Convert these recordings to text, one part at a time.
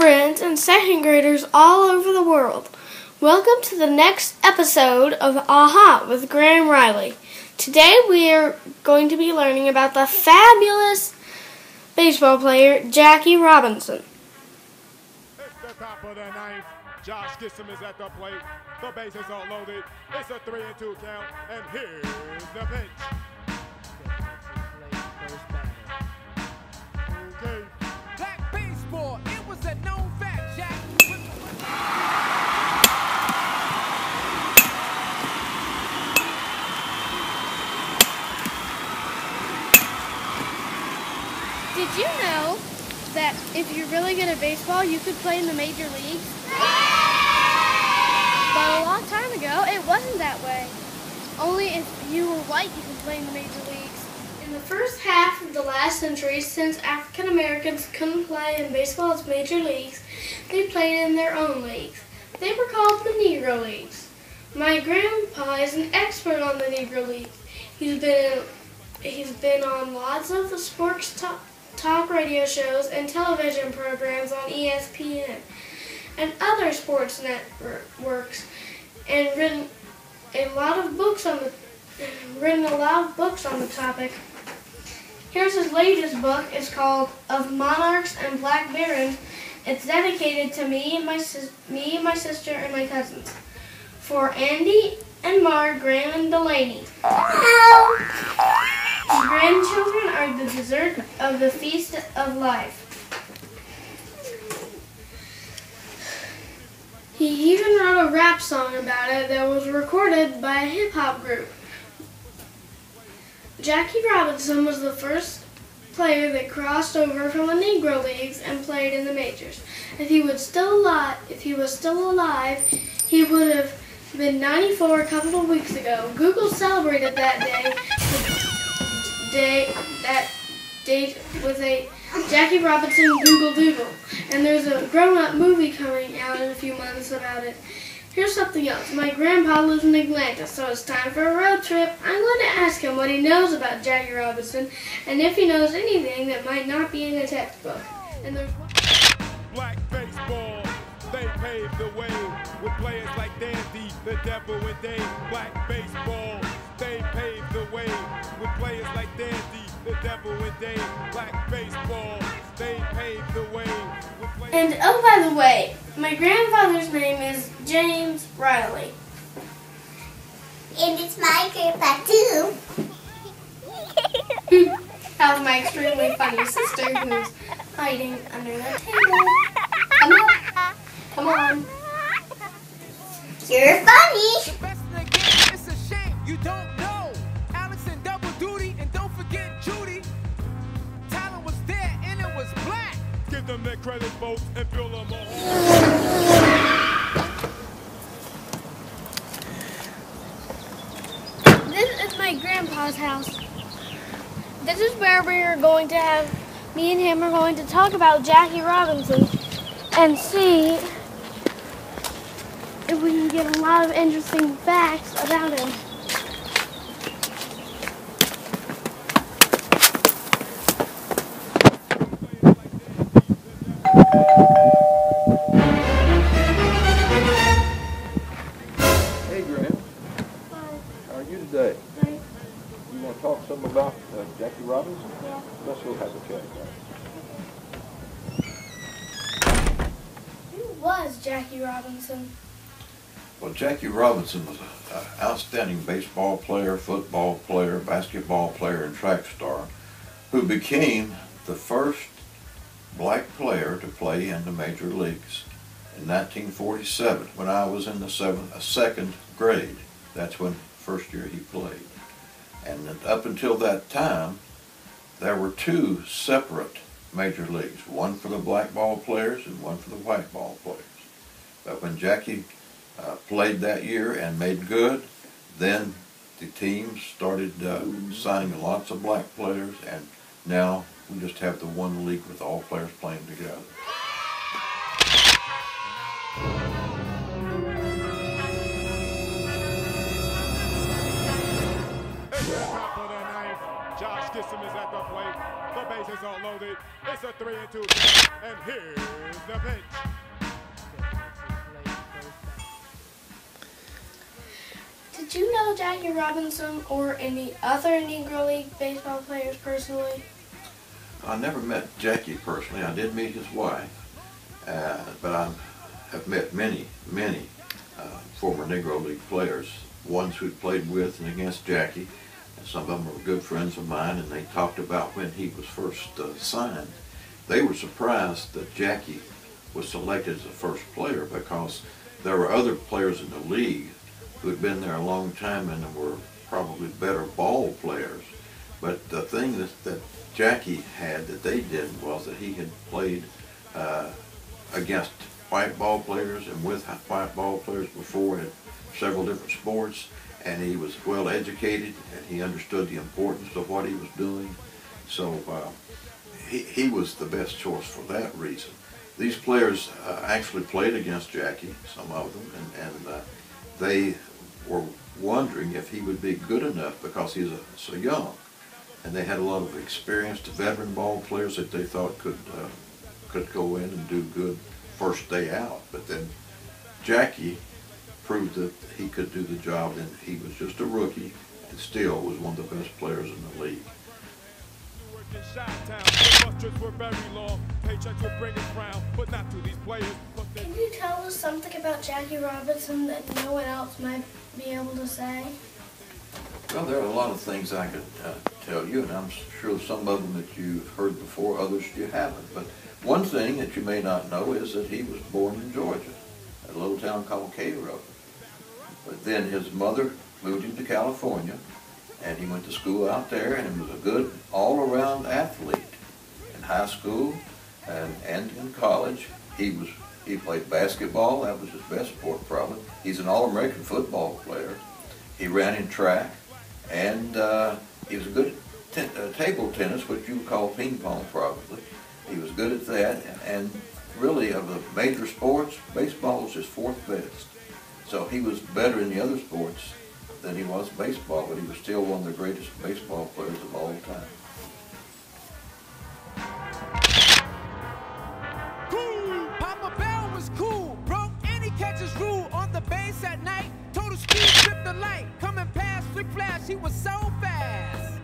friends and second graders all over the world. Welcome to the next episode of AHA with Graham Riley. Today we are going to be learning about the fabulous baseball player Jackie Robinson. It's the top of the ninth. Josh Gissam is at the plate. The bases are loaded. It's a 3-2 count, and here's the pitch. Okay. Black baseball, it was a known fact, Jack. Did you know that if you're really good at baseball, you could play in the major leagues? But a long time ago, it wasn't that way. Only if you were white, you could play in the major leagues. In the first half of the last century, since African Americans couldn't play in baseball's major leagues, they played in their own leagues. They were called the Negro Leagues. My grandpa is an expert on the Negro Leagues. He's been on lots of the sports talk radio shows and television programs on ESPN and other sports networks, and written a lot of books on the topic. Here's his latest book. It's called Of Monarchs and Black Barons. It's dedicated to me and my sister and my cousins. For Andy and Mar, Graham and Delaney. His grandchildren are the dessert of the feast of life. He even wrote a rap song about it that was recorded by a hip-hop group. Jackie Robinson was the first player that crossed over from the Negro Leagues and played in the majors. If he was still alive, he would have been 94 a couple of weeks ago. Google celebrated that date with a Jackie Robinson Google Doodle, and there's a grown-up movie coming out in a few months about it. Here's something else. My grandpa lives in Atlanta, so it's time for a road trip. I'm going to ask him what he knows about Jackie Robinson, and if he knows anything that might not be in a textbook. And there's Black baseball, they paved the way with players like Dandy, the Devil and Dave. Black baseball, they paved the way with players like Dandy, the Devil and Dave. Black baseball, they paved the way with players. And oh, by the way, my grandfather's name is James Riley. And it's my grandpa too. That was my extremely funny sister who's hiding under the table. Come on. You're funny. The best in the game, it's a shame you don't know. Alex and double duty, and don't forget Judy. Talent was there, and it was black. Give them their credit, folks, and build them a This is my grandpa's house. This is where me and him are going to talk about Jackie Robinson and see if we can get a lot of interesting facts about him. Hey Graham, Hi. how are you today? Hi. You want to talk some about Jackie Robinson? Yeah. Let's go have a chat. Who was Jackie Robinson? Well, Jackie Robinson was an outstanding baseball player, football player, basketball player, and track star who became the first black player to play in the major leagues in 1947 when I was in the second grade. That's when first year he played. And up until that time, there were two separate major leagues, one for the black ball players and one for the white ball players. But when Jackie played that year and made good, then the teams started signing lots of black players, and now we just have the one league with all players playing together. It's the top of the ninth. Josh Gissam is at the plate. The bases are loaded. It's a 3-2. And here's the pitch. Did you know Jackie Robinson or any other Negro League baseball players personally? I never met Jackie personally. I did meet his wife, but I have met many former Negro League players, ones who played with and against Jackie. And some of them were good friends of mine, and they talked about when he was first signed. They were surprised that Jackie was selected as the first player because there were other players in the league who had been there a long time and were probably better ball players. But the thing that Jackie had that they didn't was that he had played against white ball players and with white ball players before in several different sports, and he was well educated and he understood the importance of what he was doing. So he was the best choice for that reason. These players actually played against Jackie, some of them, and they were wondering if he would be good enough because he's so young. And they had a lot of experienced veteran ball players that they thought could go in and do good first day out. But then Jackie proved that he could do the job, and he was just a rookie and still was one of the best players in the league. Can you tell us something about Jackie Robinson that no one else might be able to say? Well, there are a lot of things I could tell you, and I'm sure some of them that you've heard before, others you haven't. But one thing that you may not know is that he was born in Georgia, a little town called Cairo. But then his mother moved him to California, and he went to school out there, and he was a good all-around athlete in high school and in college. He played basketball. That was his best sport, probably. He's an All-American football player. He ran in track, and he was good at table tennis, which you would call ping pong, probably. He was good at that, and really of the major sports, baseball was his fourth best. So he was better in the other sports than he was baseball, but he was still one of the greatest baseball players of all time. Cool. Papa Bell was cool, broke any catcher's rule on the base at night. Total speed, tripped the light, coming past, flick flash, he was so fast.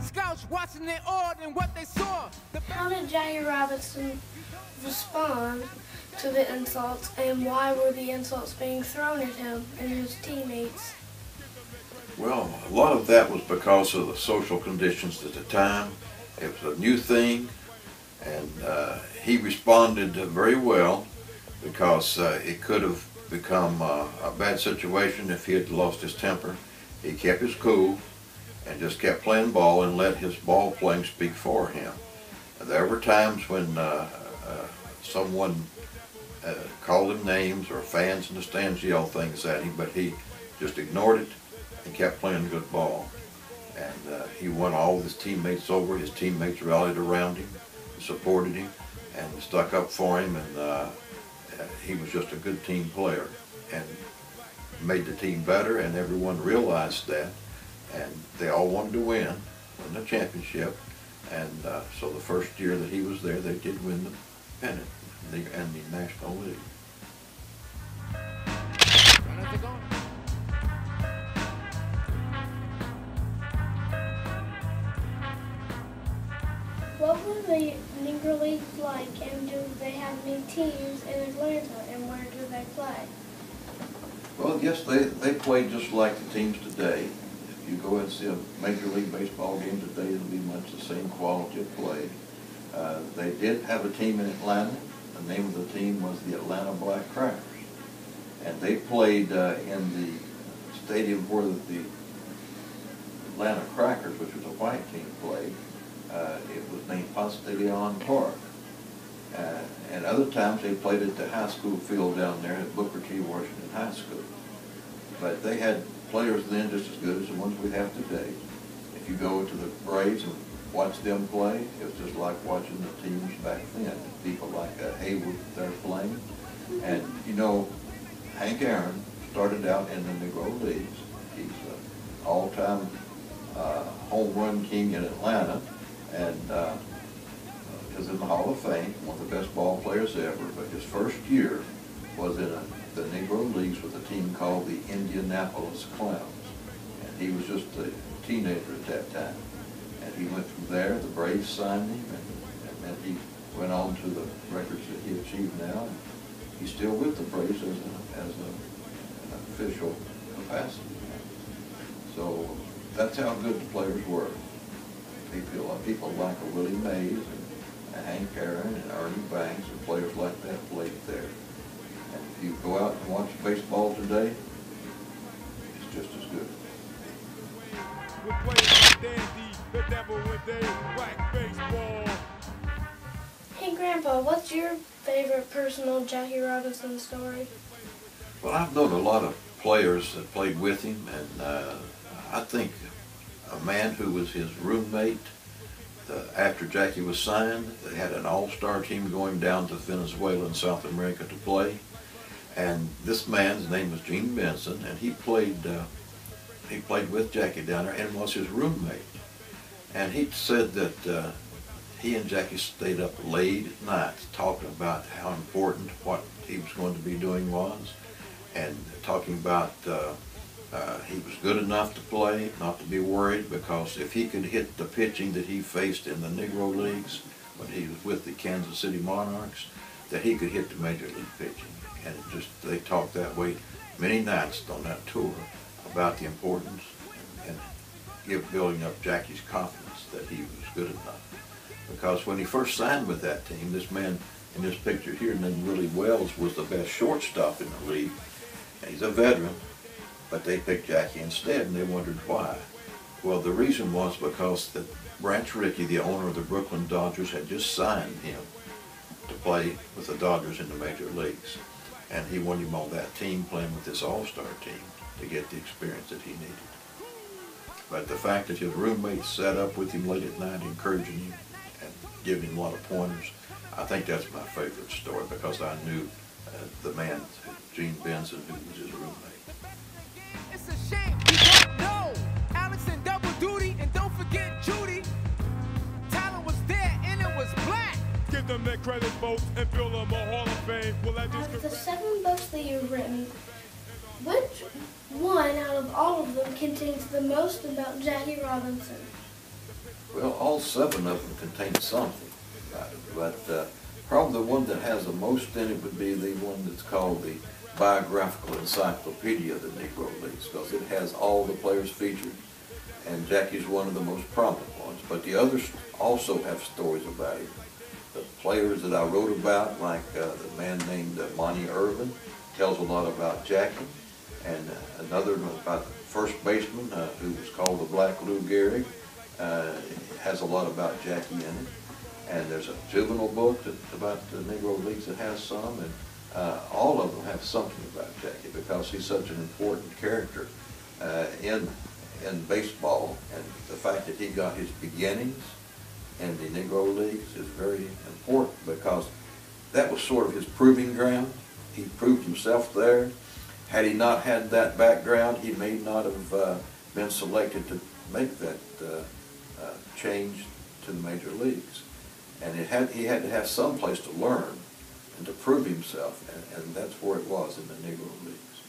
Scouts watching, they awed in what they saw. How did Jackie Robinson respond to the insults, and why were the insults being thrown at him and his teammates? Well, a lot of that was because of the social conditions at the time. It was a new thing, and he responded very well because it could have become a bad situation if he had lost his temper. He kept his cool and just kept playing ball and let his ball playing speak for him. There were times when someone called him names, or fans in the stands yelled things at him, but he just ignored it and kept playing good ball. And he won all of his teammates over. His teammates rallied around him, supported him, and stuck up for him, and he was just a good team player and made the team better, and everyone realized that, and they all wanted to win the championship. And so the first year that he was there, they did win the pennant and the National League. What were the Negro Leagues like, and do they have any teams in Atlanta, and where do they play? Well, yes, they played just like the teams today. If you go and see a Major League Baseball game today, it'll be much the same quality of play. They did have a team in Atlanta. The name of the team was the Atlanta Black Crackers. And they played in the stadium where the Atlanta Crackers, which was a white team, played. It was named Ponce de Leon Park. And other times they played at the high school field down there at Booker T. Washington High School. But they had players then just as good as the ones we have today. If you go to the Braves and watch them play, it was just like watching the teams back then. People like Haywood there playing. And you know, Hank Aaron started out in the Negro Leagues. He's an all-time home run king in Atlanta. and is in the Hall of Fame, one of the best ball players ever. But his first year was in the Negro Leagues with a team called the Indianapolis Clowns, and he was just a teenager at that time. And he went from there. The Braves signed him, and then he went on to the records that he achieved now. And he's still with the Braves as an official capacity. So that's how good the players were. People like a Willie Mays and Hank Aaron and Ernie Banks and players like that played there. And if you go out and watch baseball today, it's just as good. With players like Dandy, the devil with they black baseball. Hey Grandpa, what's your favorite personal Jackie Robinson story? Well, I've known a lot of players that played with him, and I think a man who was his roommate after Jackie was signed, they had an all-star team going down to Venezuela and South America to play. And this man's name was Gene Benson, and he played with Jackie down there and was his roommate. And he said that he and Jackie stayed up late at night talking about how important what he was going to be doing was, and talking about he was good enough to play, not to be worried, because if he could hit the pitching that he faced in the Negro Leagues when he was with the Kansas City Monarchs, that he could hit the Major League pitching. And they talked that way many nights on that tour about the importance and building up Jackie's confidence that he was good enough. Because when he first signed with that team, this man in this picture here, named Willie Wells, was the best shortstop in the league. And he's a veteran, but they picked Jackie instead, and they wondered why. Well, the reason was because that Branch Rickey, the owner of the Brooklyn Dodgers, had just signed him to play with the Dodgers in the Major Leagues. And he wanted him on that team playing with this all-star team to get the experience that he needed. But the fact that his roommates sat up with him late at night encouraging him and giving him a lot of pointers, I think that's my favorite story, because I knew the man, Gene Benson, who was his roommate. It's a shame you don't know. Alex in double duty, and don't forget Judy. Talent was there and it was black. Give them their credit, folks, and build them a Hall of Fame. Well, Of the 7 books that you've written, which one out of all of them contains the most about Jackie Robinson? Well, all 7 of them contain something about it, but probably the one that has the most in it would be the one that's called the Biographical Encyclopedia of the Negro Leagues, because it has all the players featured, and Jackie's one of the most prominent ones. But the others also have stories about him. The players that I wrote about, like the man named Monty Irvin, tells a lot about Jackie, and another about the first baseman who was called the Black Lou Gehrig, has a lot about Jackie in it. And there's a juvenile book about the Negro Leagues that has some, and all of them have something about Jackie, because he's such an important character in baseball, and the fact that he got his beginnings in the Negro Leagues is very important, because that was sort of his proving ground. He proved himself there. Had he not had that background, he may not have been selected to make that change to the Major Leagues. And he had to have some place to learn and to prove himself, and that's where it was in the Negro Leagues.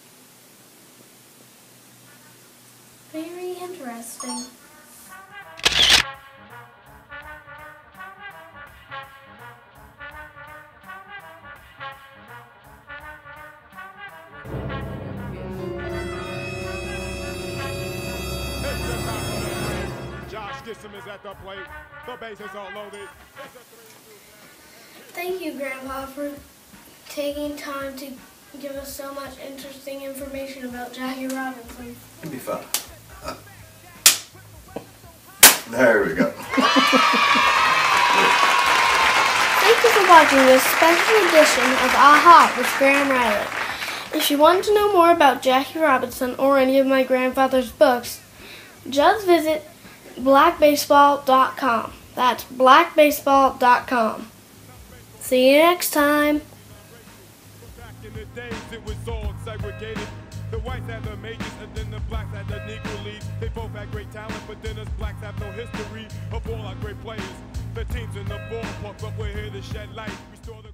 Very interesting. Josh Gibson is at the plate. The bases are loaded. Thank you, Grandpa, for taking time to give us so much interesting information about Jackie Robinson. It'll be fun. There we go. Thank you for watching this special edition of AHA with Graham Riley. If you want to know more about Jackie Robinson or any of my grandfather's books, just visit blackbaseball.com. That's blackbaseball.com. See you next time. Back in the days, it was all segregated. The whites had the majors and then the blacks had the Negro Leagues. They both had great talent, but then us blacks have no history of all our great players. The teams in the ballpark, but we're here to shed light. Restore the